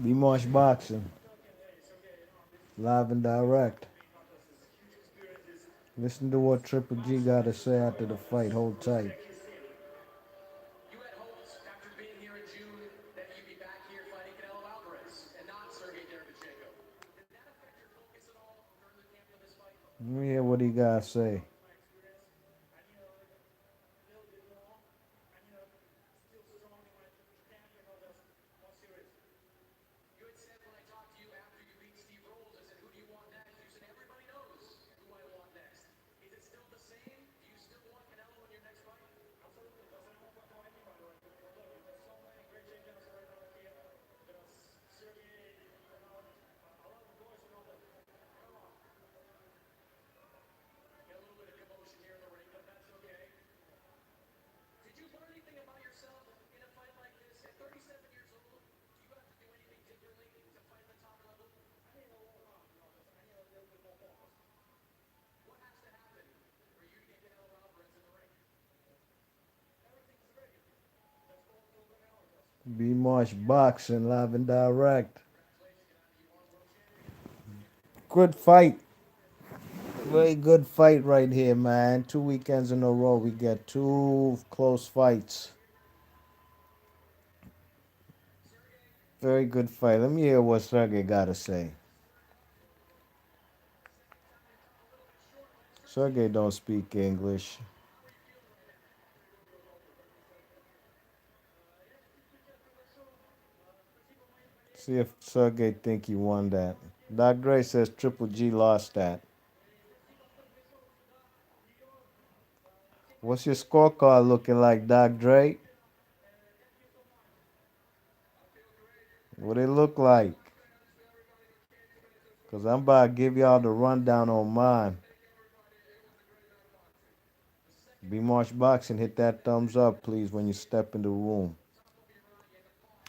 Be Marsh Boxing, live and direct. Listen to what Triple G got to say after the fight. Hold tight. You had hopes after being here in June that you'd be back here fighting Canelo Alvarez and not Sergei Derevyanchenko. Did that affect your focus at all during the camp of this fight? Let me hear what he got to say. You had said when I talked to you after you beat Steve Rolls, I said, who do you want next? You said, everybody knows who I want next. Is it still the same? Do you still want Canelo in your next fight? Get a little bit of commotion here in the ring, but that's okay. Did you learn anything about yourself in a fight like this? At 37 years old, do you have to do anything differently to fight at the top level? What has to happen for you to get Canelo Alvarez in the ring? Be Marsh Boxing, live and direct. Good fight. Very good fight right here, man. 2 weekends in a row, we get two close fights. Very good fight. Let me hear what Sergey got to say. Sergey don't speak English. See if Sergey think he won that. Doc Gray says Triple G lost that. What's your scorecard looking like, Doc Dre? What it look like? Because I'm about to give y'all the rundown on mine. Be Marsh Boxing, hit that thumbs up, please, when you step in the room.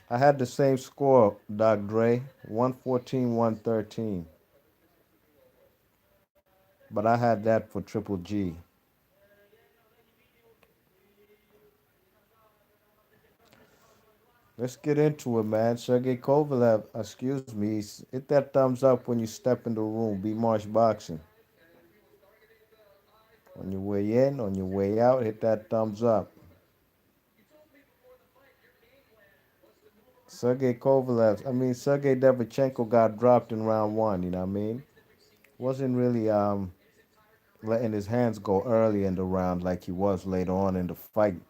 I had the same score, Doc Dre, 114, 113. But I had that for Triple G. Let's get into it, man. Sergey Kovalev, excuse me, hit that thumbs up when you step in the room. Be Marsh Boxing. On your way in, on your way out, hit that thumbs up. Sergey Derevyanchenko got dropped in round one, you know what I mean? Wasn't really letting his hands go early in the round like he was later on in the fight.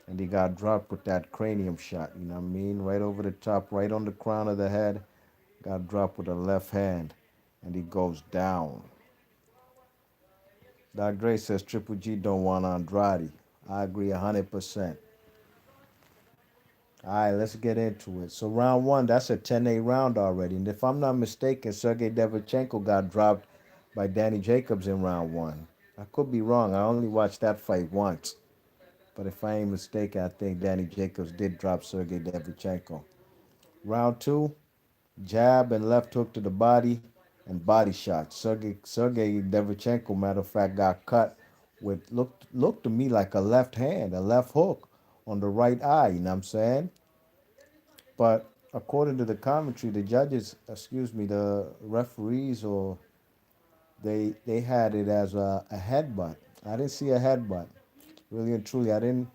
And he got dropped with that cranium shot, you know what I mean? Right over the top, right on the crown of the head. Got dropped with a left hand. And he goes down. Doc Gray says Triple G don't want Andrade. I agree 100%. All right, let's get into it. So round one, that's a 10-8 round already. And if I'm not mistaken, Sergey Derevyanchenko got dropped by Danny Jacobs in round one. I could be wrong. I only watched that fight once. But if I ain't mistaken, I think Danny Jacobs did drop Sergey Derevyanchenko. Round two, jab and left hook to the body and body shot. Sergey Derevyanchenko, matter of fact, got cut with looked to me like a left hand, a left hook on the right eye. You know what I'm saying? But according to the commentary, the judges, excuse me, the referees, or they had it as a headbutt. I didn't see a headbutt. Really and truly, I didn't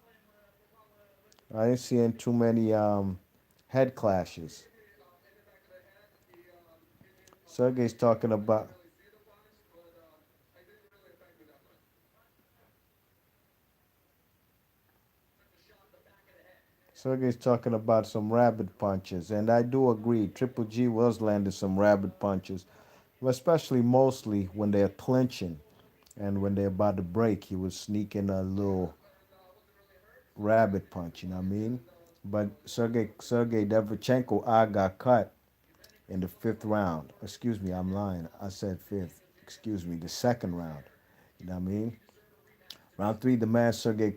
see in too many head clashes. Sergey's talking about Sergey's talking about some rabbit punches, and I do agree. Triple G was landing some rabbit punches, especially mostly when they're clinching and when they're about to break. He was sneaking a little rabbit punch. You know what I mean? But Sergey Derevyanchenko, I got cut in the fifth round. Excuse me, I'm lying. I said fifth. Excuse me, the second round. You know what I mean? Round three, the man Sergey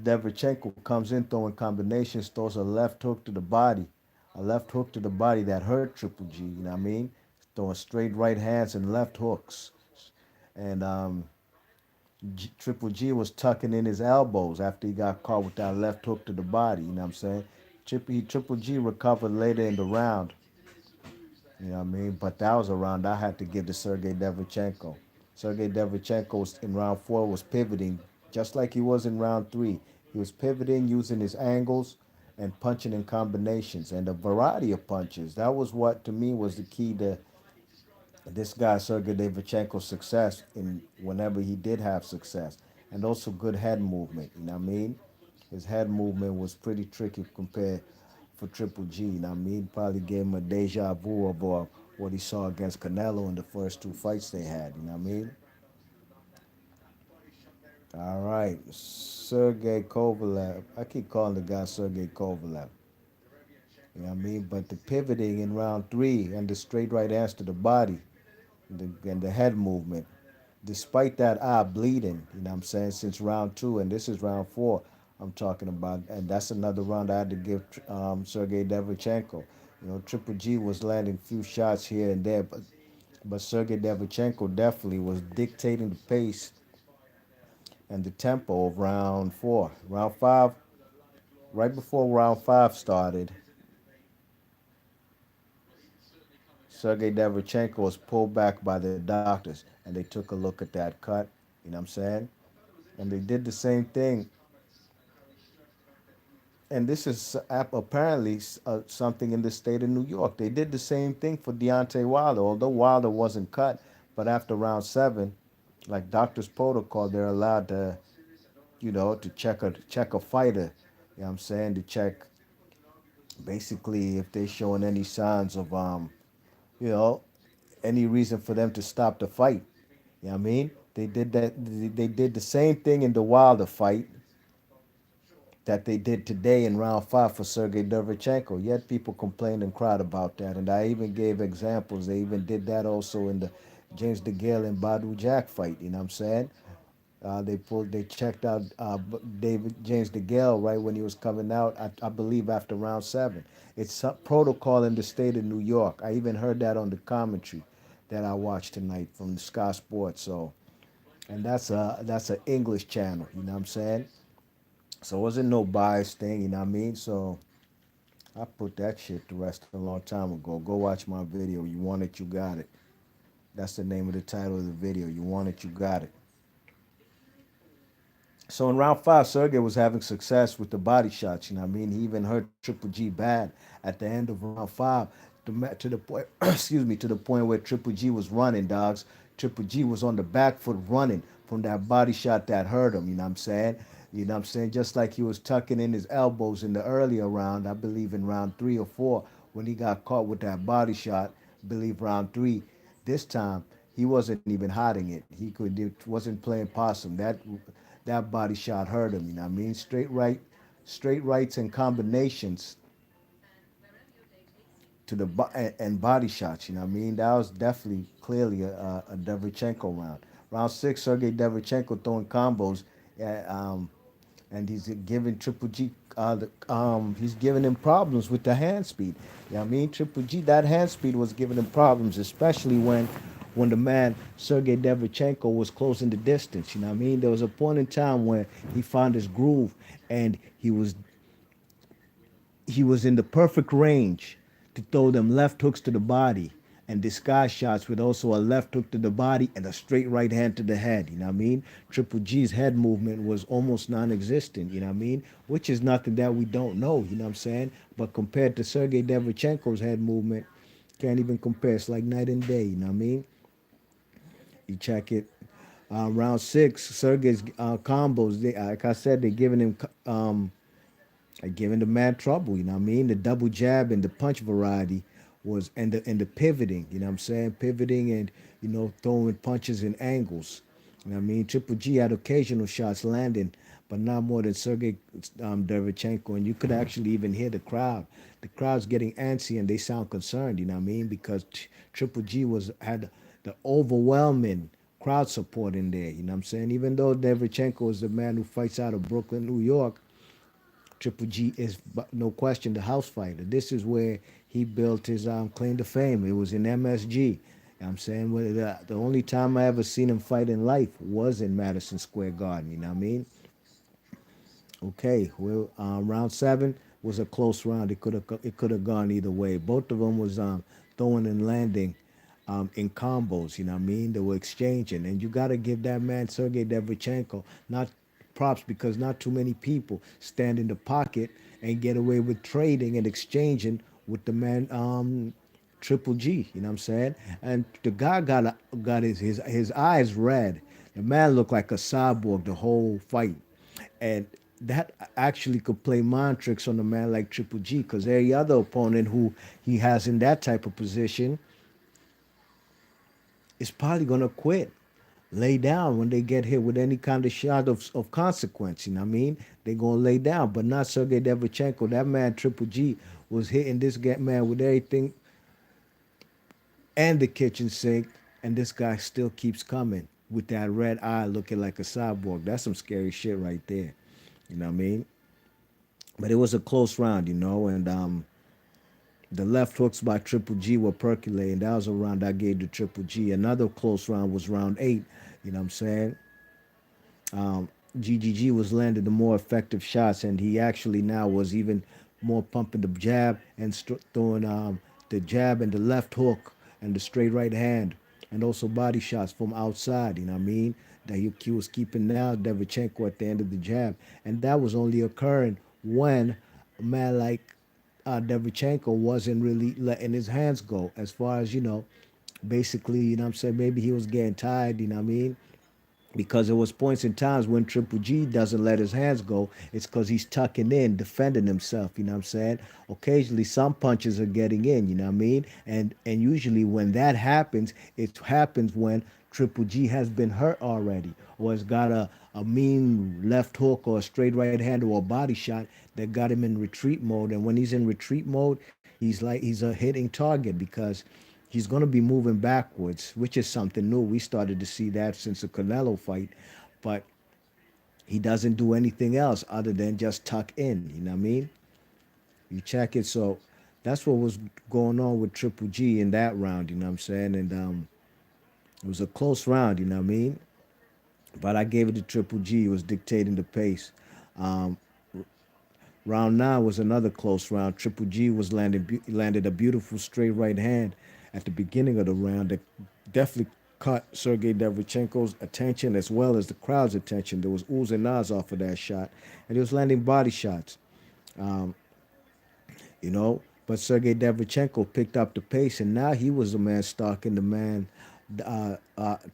Derevyanchenko comes in throwing combinations, throws a left hook to the body, a left hook to the body that hurt Triple G. You know what I mean? Throwing straight right hands and left hooks, and Triple G was tucking in his elbows after he got caught with that left hook to the body. You know what I'm saying? Triple G recovered later in the round. You know what I mean? But that was a round I had to give to Sergey Derevyanchenko. Sergey Derevyanchenko was, in round four was pivoting just like he was in round three. He was pivoting using his angles and punching in combinations and a variety of punches. That was what to me was the key to this guy Sergey Derevyanchenko's success in whenever he did have success, and also good head movement. You know what I mean? His head movement was pretty tricky compared for Triple G. You know what I mean? Probably gave him a deja vu of what he saw against Canelo in the first two fights they had. You know what I mean? All right, Sergey Kovalev. I keep calling the guy Sergey Kovalev. You know what I mean? But the pivoting in round three and the straight right hands to the body and the head movement, despite that eye bleeding, you know what I'm saying, since round two, and this is round four I'm talking about, and that's another round I had to give Sergey Derevyanchenko. You know, Triple G was landing few shots here and there, but Sergey Derevyanchenko definitely was dictating the pace and the tempo of round four. Round five, right before round five started, Sergey Derevyanchenko was pulled back by the doctors, and they took a look at that cut. You know what I'm saying? And they did the same thing. And this is apparently something in the state of New York. They did the same thing for Deontay Wilder, although Wilder wasn't cut. But after round seven, like doctor's protocol, they're allowed to, to check a fighter. You know what I'm saying? To check basically if they're showing any signs of you know, any reason for them to stop the fight. You know what I mean? They did that. They did the same thing in the Wilder fight that they did today in round five for Sergey Derevyanchenko. Yet people complained and cried about that. And I even gave examples. They even did that also in the James DeGale and Badu Jack fight. You know what I'm saying? They checked out David James DeGale right when he was coming out. I believe after round seven. It's protocol in the state of New York. I even heard that on the commentary that I watched tonight from the Sky Sports. So, and that's an English channel. You know what I'm saying? So it wasn't no bias thing. You know what I mean? So I put that shit to rest a long time ago. Go watch my video. You want it, you got it. That's the name of the title of the video. You want it, you got it. So in round five, Sergey was having success with the body shots. You know what I mean? He even hurt Triple G bad at the end of round five to the point, excuse me, to the point where Triple G was running, dogs. Triple G was on the back foot running from that body shot that hurt him. You know what I'm saying? You know what I'm saying? Just like he was tucking in his elbows in the earlier round, I believe in round three or four, when he got caught with that body shot, I believe round three. This time, he wasn't even hiding it. Wasn't playing possum. That body shot hurt him. You know what I mean? Straight rights and combinations to the and body shots. You know what I mean? That was definitely clearly a Derevyanchenko round. Round six, Sergey Derevyanchenko throwing combos, uh, um, and he's giving Triple G. He's giving him problems with the hand speed. You know what I mean? Triple G, that hand speed was giving him problems, especially when the man Sergey Derevyanchenko was closing the distance. You know what I mean? There was a point in time where he found his groove and he was in the perfect range to throw them left hooks to the body and disguise shots with also a left hook to the body and a straight right hand to the head. You know what I mean? Triple G's head movement was almost non existent, you know what I mean? Which is nothing that we don't know, you know what I'm saying? But compared to Sergey Derevyanchenko's head movement, can't even compare. It's like night and day, you know what I mean? You check it. Round six, Sergey's combos, like I said, they're giving him giving the man trouble. You know what I mean? The double jab and the punch variety was and the pivoting. You know what I'm saying? Pivoting and throwing punches and angles. You know what I mean? Triple G had occasional shots landing, but not more than Sergey Derevyanchenko. And you could actually even hear the crowd. The crowd's getting antsy and they sound concerned. You know what I mean? Because Triple G had the overwhelming crowd support in there. You know what I'm saying? Even though Derevyanchenko is the man who fights out of Brooklyn, New York, Triple G is no question the house fighter. This is where he built his claim to fame. It was in MSG. I'm saying the only time I ever seen him fight in life was in Madison Square Garden. You know what I mean? Okay, well, round seven was a close round. It could have gone either way. Both of them was throwing and landing in combos. You know what I mean? They were exchanging, and you got to give that man Sergei Derevyanchenko not props because not too many people stand in the pocket and get away with trading and exchanging with the man Triple G. You know what I'm saying? And the guy got his eyes red. The man looked like a cyborg the whole fight, and that actually could play mind tricks on a man like Triple G because every other opponent who he has in that type of position is probably gonna quit, lay down when they get hit with any kind of shot of consequence. You know what I mean? They're gonna lay down, but not Sergey Devchenko. That man Triple G was hitting this man with everything and the kitchen sink, and this guy still keeps coming with that red eye looking like a cyborg. That's some scary shit right there. You know what I mean? But it was a close round, and the left hooks by Triple G were percolating. That was a round I gave to Triple G. Another close round was round eight. You know what I'm saying? GGG was landing the more effective shots, and he actually now was even more pumping the jab and throwing the jab and the left hook and the straight right hand, and also body shots from outside. You know what I mean? That he was keeping now Derevyanchenko at the end of the jab, and that was only occurring when a man like Derevyanchenko wasn't really letting his hands go. As far as basically, you know what I'm saying, maybe he was getting tired. You know what I mean? Because there was points in times when Triple G doesn't let his hands go. It's because he's tucking in, defending himself. You know what I'm saying? Occasionally, some punches are getting in. You know what I mean? And usually, when that happens, it happens when Triple G has been hurt already, or has got a mean left hook or a straight right hand or a body shot that got him in retreat mode. And when he's in retreat mode, he's a hitting target because he's going to be moving backwards, which is something new. We started to see that since the Canelo fight, but he doesn't do anything else other than just tuck in. You know what I mean? You check it. So that's what was going on with Triple G in that round. You know what I'm saying? And it was a close round. You know what I mean? But I gave it to Triple G. He was dictating the pace. Um, Round nine was another close round. Triple G was landed a beautiful straight right hand at the beginning of the round that definitely caught Sergey Derevyanchenko's attention as well as the crowd's attention. There was oohs and ahs off of that shot, and he was landing body shots. Um, but Sergey Derevyanchenko picked up the pace, and now he was the man stalking the man,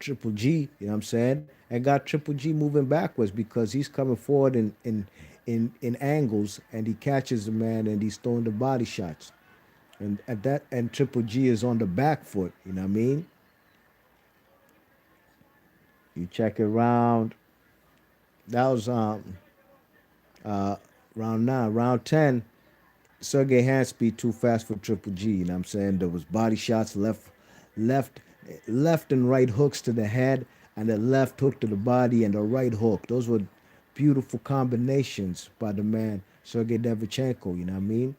Triple G. You know what I'm saying? And got Triple G moving backwards because he's coming forward in angles, and he catches the man, and he's throwing the body shots. And at that, and Triple G is on the back foot. You know what I mean? You check it round. That was round nine. Round 10. Sergey hand speed too fast for Triple G. You know what I'm saying? There was body shots, left, left and right hooks to the head, and the left hook to the body, and the right hook. Those were beautiful combinations by the man Sergey Derevyanchenko. You know what I mean?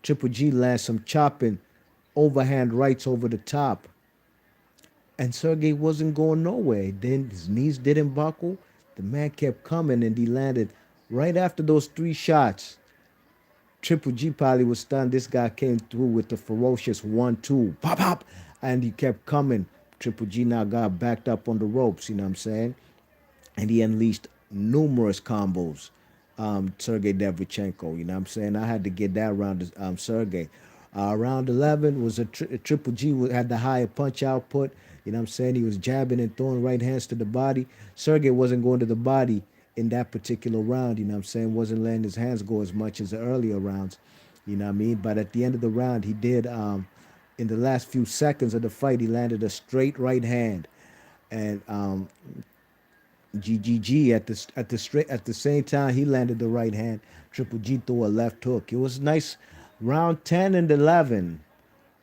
Triple G lands some chopping overhand rights over the top, and Sergey wasn't going nowhere. Then his knees didn't buckle. The man kept coming, and he landed right after those three shots. Triple G probably was stunned. This guy came through with the ferocious 1-2, pop, pop, and he kept coming. Triple G now got backed up on the ropes, you know what I'm saying? And he unleashed numerous combos. Sergey Derevyanchenko, you know what I'm saying? I had to get that round to Sergey. Round 11 was a Triple G had the higher punch output. You know what I'm saying? He was jabbing and throwing right hands to the body. Sergey wasn't going to the body in that particular round, you know what I'm saying? Wasn't letting his hands go as much as the earlier rounds, you know what I mean? But at the end of the round, he did, in the last few seconds of the fight, he landed a straight right hand. And GGG at the same time he landed the right hand. Triple G threw a left hook. It was nice. Round 10 and 11.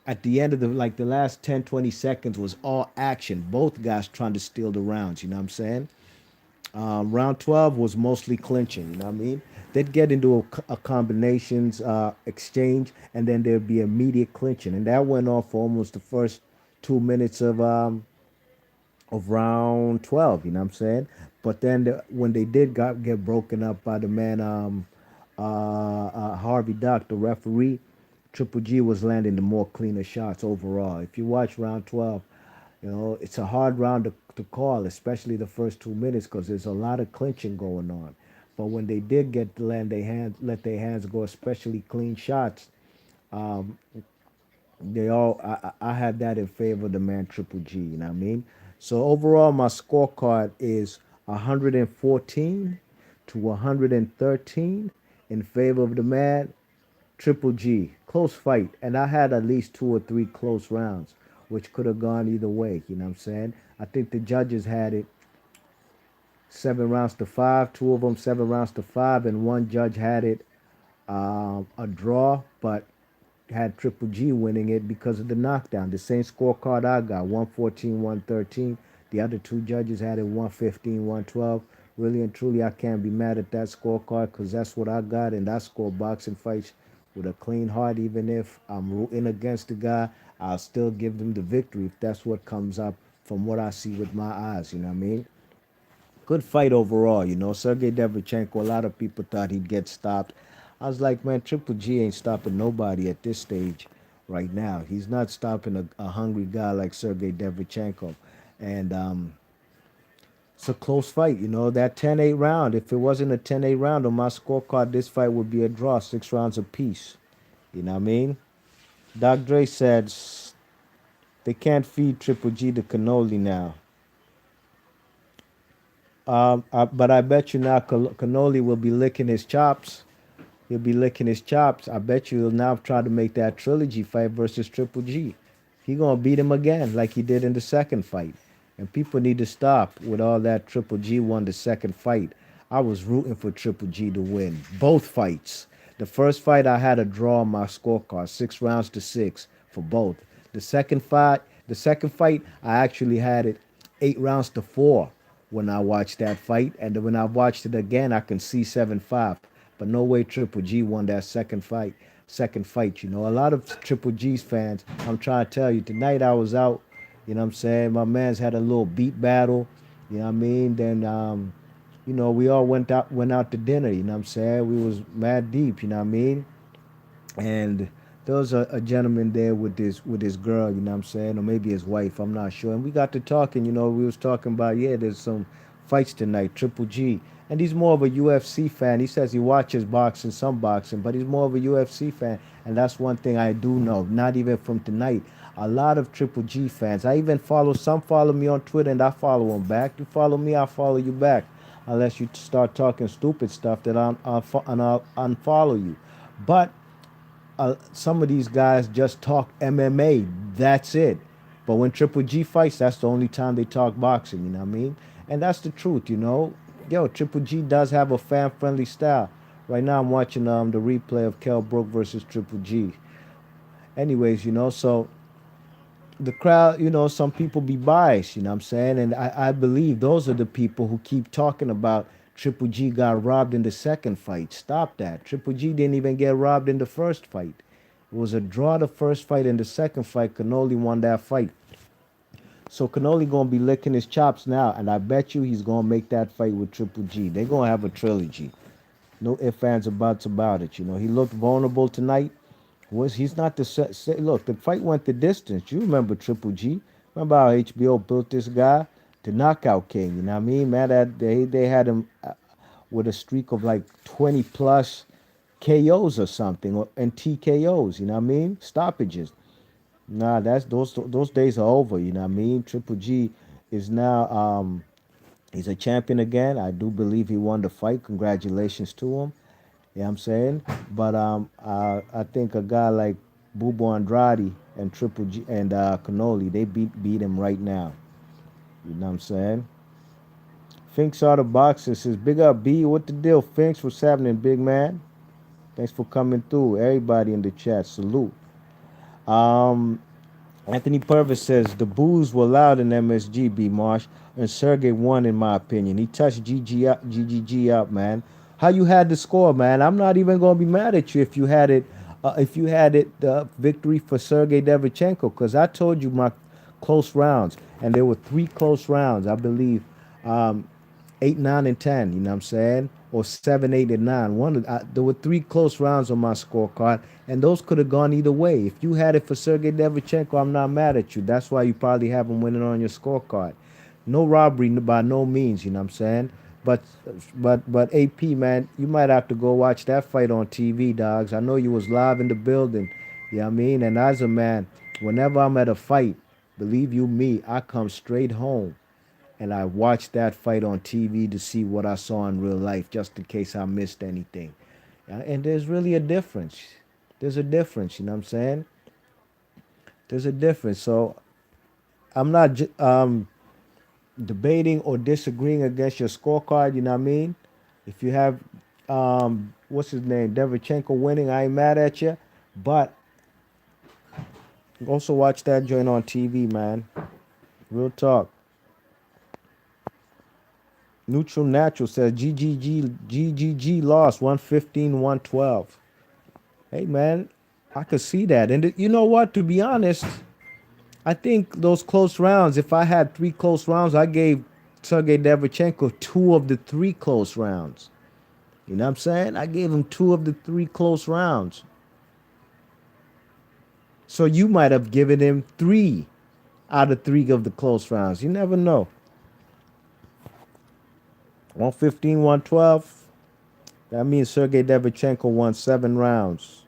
At the end of the last 10 20 seconds was all action. Both guys trying to steal the rounds. You know what I'm saying? Round 12 was mostly clinching. You know what I mean? They'd get into a combinations exchange, and then there'd be immediate clinching, and that went on for almost the first 2 minutes of round 12. You know what I'm saying? But then when they did get broken up by the man Harvey Dock, the referee, Triple G was landing the more cleaner shots overall. If you watch round 12, it's a hard round to call, especially the first 2 minutes, because there's a lot of clinching going on. But when they did get to land their hands, let their hands go, especially clean shots, I had that in favor of the man Triple G. You know what I mean? So overall, my scorecard is 114 to 113 in favor of the man Triple G. Close fight, and I had at least two or three close rounds, which could have gone either way. You know what I'm saying? I think the judges had it 7 rounds to 5. Two of them 7 rounds to 5, and one judge had it a draw, but had Triple G winning it because of the knockdown. The same scorecard I got, 114, 113. The other two judges had it 115, 112. Really and truly, I can't be mad at that scorecard because that's what I got, and I score boxing fights with a clean heart. Even if I'm rooting against the guy, I'll still give them the victory if that's what comes up from what I see with my eyes. You know what I mean? Good fight overall. Sergey Derevyanchenko, a lot of people thought he'd get stopped. I was like, man, Triple G ain't stopping nobody at this stage right now. He's not stopping a hungry guy like Sergey Derevyanchenko. And it's a close fight. That 10-8 round, if it wasn't a 10-8 round on my scorecard, this fight would be a draw, 6 rounds apiece. You know what I mean? Doc Dre said they can't feed Triple G the cannoli now. But I bet you now Cannoli will be licking his chops. He'll be licking his chops. I bet you he'll now try to make that trilogy fight versus Triple G. He gonna beat him again like he did in the second fight. And people need to stop with all that Triple G won the second fight. I was rooting for Triple G to win both fights. The first fight I had a draw on my scorecard, 6 rounds to 6 for both. The second fight I actually had it 8 rounds to 4 when I watched that fight, and then when I watched it again, I can see 7-5. But no way Triple G won that second fight. Second fight, a lot of Triple G's fans. I'm trying to tell you, tonight I was out. You know what I'm saying? My man's had a little beat battle. You know what I mean? Then we all went out to dinner. You know what I'm saying? We was mad deep. You know what I mean? And there was a gentleman there with his girl, you know what I'm saying, or maybe his wife, I'm not sure. And we got to talking, we was talking about, yeah, there's some fights tonight, Triple G. And he's more of a UFC fan. He says he watches boxing, some boxing, but he's more of a UFC fan. And that's one thing I do know, not even from tonight. A lot of Triple G fans. I even some follow me on Twitter and I follow them back. You follow me, I follow you back. Unless you start talking stupid stuff that I'll unfollow you. But some of these guys just talk MMA. That's it. But when Triple G fights, that's the only time they talk boxing. You know what I mean? And that's the truth. Yo, Triple G does have a fan-friendly style. Right now, I'm watching the replay of Kell Brook versus Triple G. Anyways, so the crowd, some people be biased, you know what I'm saying? And I believe those are the people who keep talking about Triple G got robbed in the second fight. Stop that. Triple G didn't even get robbed in the first fight. It was a draw the first fight, and the second fight, Cannoli won that fight. So Cannoli gonna be licking his chops now, and I bet you he's gonna make that fight with Triple G. They're gonna have a trilogy. No ifs, ands, or buts about it. He looked vulnerable tonight. He's not the look? The fight went the distance. You remember Triple G? Remember how HBO built this guy, the knockout king? You know what I mean? Man, that they had him with a streak of like 20 plus KOs or something, and TKOs. You know what I mean? Stoppages. Nah, that's those days are over. You know what I mean? Triple G is now he's a champion again. I do believe he won the fight. Congratulations to him. You know what I'm saying? But I think a guy like Bubo Andrade and Triple G and Cannoli, they beat him right now. You know what I'm saying? Finks out of boxing says, big up B, what the deal? Finks, what's happening, big man? Thanks for coming through. Everybody in the chat, salute. Um, Anthony Purvis says the boos were loud in MSG, B Marsh, and Sergey won in my opinion. He touched GGG up, man. How you had the score, man? I'm not even gonna be mad at you if you had it. If you had it, the victory for Sergey Derevyanchenko, because I told you my close rounds, and there were three close rounds, I believe. Um, 8, 9, and 10. You know what I'm saying? Or 7, 8, and 9. There were three close rounds on my scorecard, and those could have gone either way. If you had it for Sergey Derevyanchenko, I'm not mad at you. That's why you probably have him winning on your scorecard. No robbery by no means. You know what I'm saying? But but AP man, you might have to go watch that fight on TV, dogs. I know you was live in the building. You know what I mean? And as a man, whenever I'm at a fight, believe you me, I come straight home and I watched that fight on TV to see what I saw in real life, just in case I missed anything. And there's really a difference. There's a difference, you know what I'm saying? There's a difference. So I'm not debating or disagreeing against your scorecard, you know what I mean? If you have, what's his name, Derevyanchenko winning, I ain't mad at you. But also watch that joint on TV, man. Real talk. Neutral Natural says GGG lost 115 112. Hey man, I could see that. And you know what? To be honest, I think those close rounds, if I had three close rounds, I gave Sergei Derevyanchenko two of the three close rounds. You know what I'm saying? I gave him two of the three close rounds. So you might have given him three out of three of the close rounds. You never know. 115 112. That means Sergey Derevyanchenko won 7 rounds.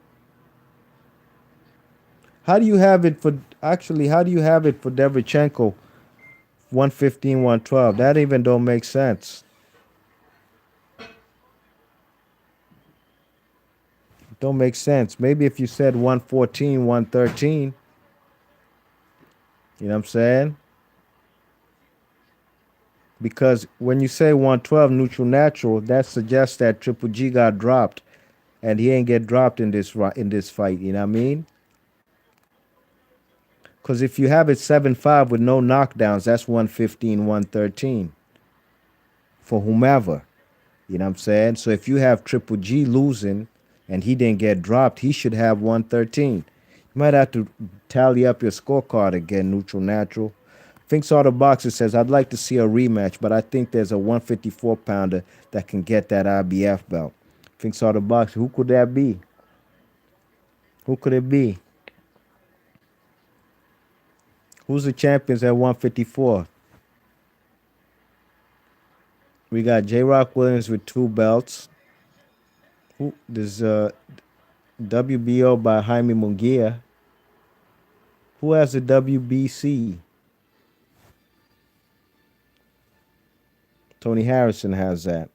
How do you have it for actually? How do you have it for Derevyanchenko 115 112? That even don't make sense. Don't make sense. Maybe if you said 114 113, you know what I'm saying? Because when you say 112 neutral natural, that suggests that Triple G got dropped, and he ain't get dropped in this fight. You know what I mean? Because if you have it 7-5 with no knockdowns, that's 115 113 for whomever. You know what I'm saying? So if you have Triple G losing and he didn't get dropped, he should have 113. You might have to tally up your scorecard again, neutral natural. Thinks all the boxer says, I'd like to see a rematch, but I think there's a 154 pounder that can get that IBF belt. Thinks all the boxer, who could that be? Who could it be? Who's the champions at 154? We got J Rock Williams with 2 belts. Who there's WBO by Jaime Munguia. Who has the WBC? Tony Harrison has that.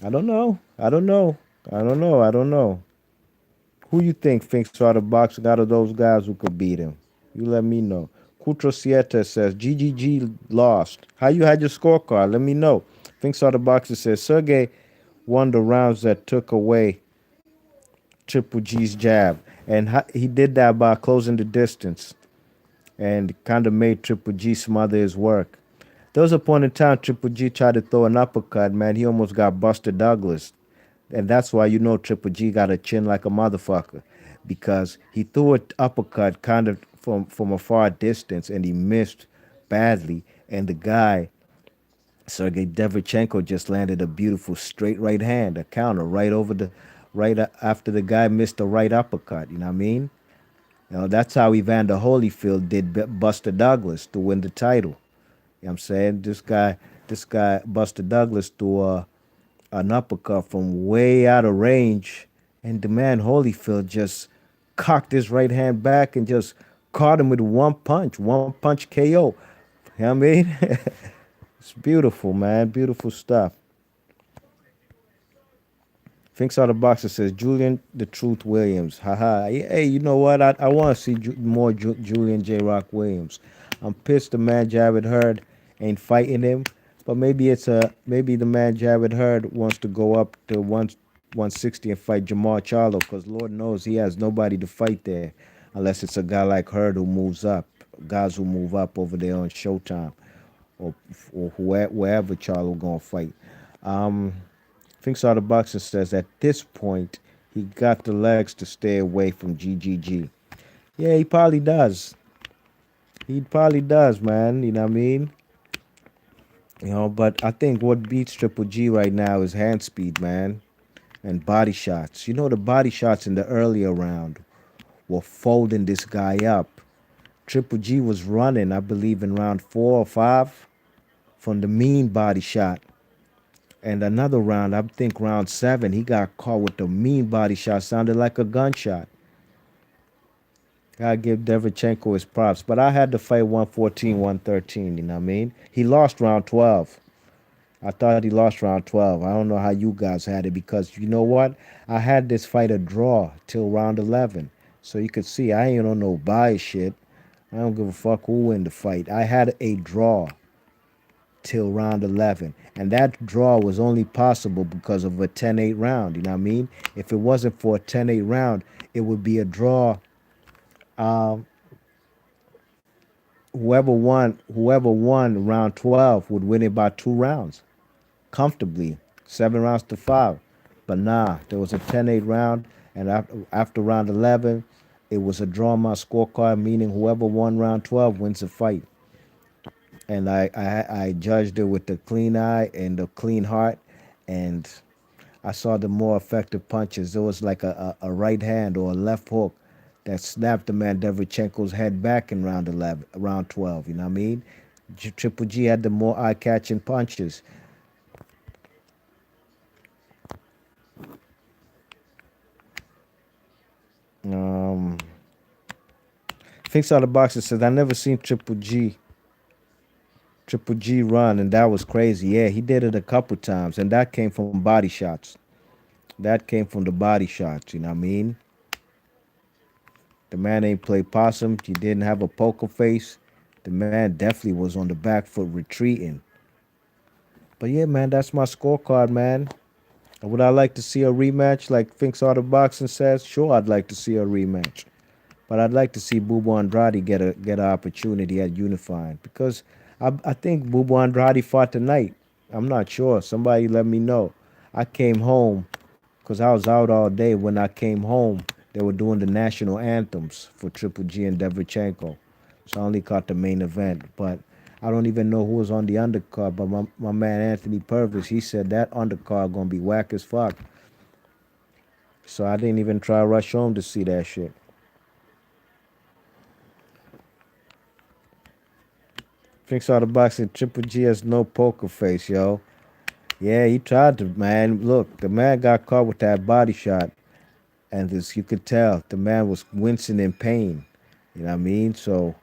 I don't know. I don't know. I don't know. I don't know. Who you think thinks out of boxing out of those guys who could beat him? You let me know. Cutro Siete says GGG lost. How you had your scorecard? Let me know. Thinks out of boxing says Sergey won the rounds that took away Triple G's jab, and he did that by closing the distance and kind of made Triple G smother his work. There was a point in time Triple G tried to throw an uppercut, man. He almost got Buster Douglas. And that's why you know Triple G got a chin like a motherfucker. Because he threw an uppercut kind of from a far distance and he missed badly. And the guy, Sergei Derevyanchenko, just landed a beautiful straight right hand, a counter right over the after the guy missed the right uppercut. You know what I mean? You know, that's how Evander Holyfield did Buster Douglas to win the title. You know what I'm saying? This guy, Buster Douglas, threw an uppercut from way out of range, and the man Holyfield just cocked his right hand back and just caught him with one punch KO. You know what I mean? It's beautiful, man. Beautiful stuff. Thinks out the boxer says Julian the Truth Williams. Haha. Hey, you know what? I want to see more Julian J. Rock Williams. I'm pissed the man Jared Hurd ain't fighting him, but maybe the man Jared Hurd wants to go up to 160 and fight Jamal Charlo because Lord knows he has nobody to fight there unless it's a guy like Hurd who moves up, guys who move up over there on Showtime or wherever Charlo gonna fight. Um, Thinks out the boxer says at this point he got the legs to stay away from GGG. Yeah, he probably does. He probably does, man. You know what I mean? But I think what beats Triple G right now is hand speed, man, and body shots. The body shots in the earlier round were folding this guy up. Triple G was running, I believe, in round 4 or 5 from the mean body shot. And another round, I think round 7, he got caught with the mean body shot. Sounded like a gunshot. Gotta give Derevyanchenko his props. But I had to fight 114, 113, you know what I mean? He lost round 12. I thought he lost round 12. I don't know how you guys had it because you know what? I had this fight a draw till round 11. So you could see I ain't on no bias shit. I don't give a fuck who win the fight. I had a draw till round 11. And that draw was only possible because of a 10-8 round. You know what I mean? If it wasn't for a 10-8 round, it would be a draw. Um, whoever won round 12 would win it by 2 rounds comfortably, 7 rounds to 5. But nah, there was a 10-8 round, and after round 11, it was a draw on my scorecard, meaning whoever won round 12 wins the fight. And I judged it with the clean eye and the clean heart, and I saw the more effective punches. There was like a right hand or a left hook that snapped the man Derevyanchenko's head back in round 11, round 12. You know what I mean? Triple G had the more eye-catching punches. Um, Thinks out of boxer says I never seen Triple G run, and that was crazy. Yeah, he did it a couple times, and that came from body shots. That came from the body shots. You know what I mean? The man ain't play possum. He didn't have a poker face. The man definitely was on the back foot retreating. But yeah, man, that's my scorecard, man. Would I like to see a rematch like Finks Art of Boxing says? Sure, I'd like to see a rematch. But I'd like to see Bubu Andrade get an opportunity at unifying because I think Bubu Andrade fought tonight. I'm not sure. Somebody let me know. I came home because I was out all day. When I came home, they were doing the national anthems for Triple G and Derevyanchenko. So I only caught the main event. But I don't even know who was on the undercard. But my man Anthony Purvis, he said that undercard gonna be whack as fuck. So I didn't even try to rush home to see that shit. Drinks out of boxing. Triple G has no poker face, yo. Yeah, he tried to, man. Look, the man got caught with that body shot, and this you could tell the man was wincing in pain. You know what I mean? So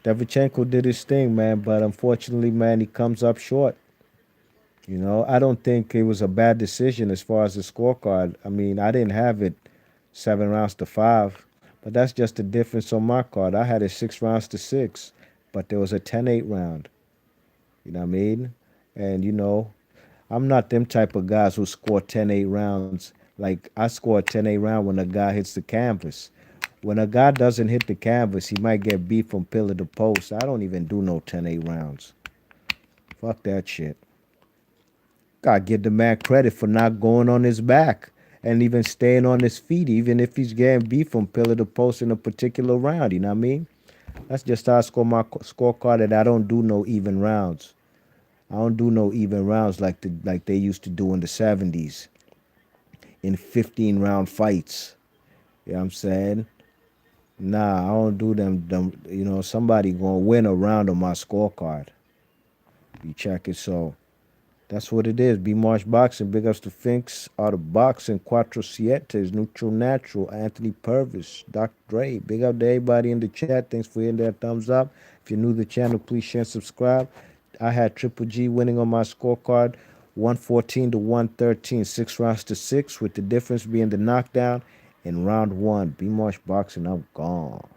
Derevyanchenko did his thing, man, but unfortunately, man, he comes up short. I don't think it was a bad decision as far as the scorecard. I mean, I didn't have it 7 rounds to 5, but that's just the difference on my card. I had it 6 rounds to 6, but there was a 10-8 round. You know what I mean? And I'm not them type of guys who score 10-8 rounds. Like I score a 10-8 round when a guy hits the canvas. When a guy doesn't hit the canvas, he might get beat from pillar to post. I don't even do no 10-8 rounds. Fuck that shit. Gotta give the man credit for not going on his back and even staying on his feet, even if he's getting beat from pillar to post in a particular round. You know what I mean? That's just how I score my scorecard. And I don't do no even rounds. I don't do no even rounds like they used to do in the 70s in 15-round fights. You know what I'm saying? Nah, I don't do them. Somebody gonna win a round on my scorecard. You check it. So that's what it is. B Marsh Boxing. Big ups to Finks. Out of Boxing. Quattro Sietes. Neutral Natural. Anthony Purvis. Dr. Dre. Big up to everybody in the chat. Thanks for hitting that thumbs up. If you're new to the channel, please share and subscribe. I had Triple G winning on my scorecard 114 to 113, 6 rounds to 6, with the difference being the knockdown in round 1. B Marsh Boxing, I'm gone.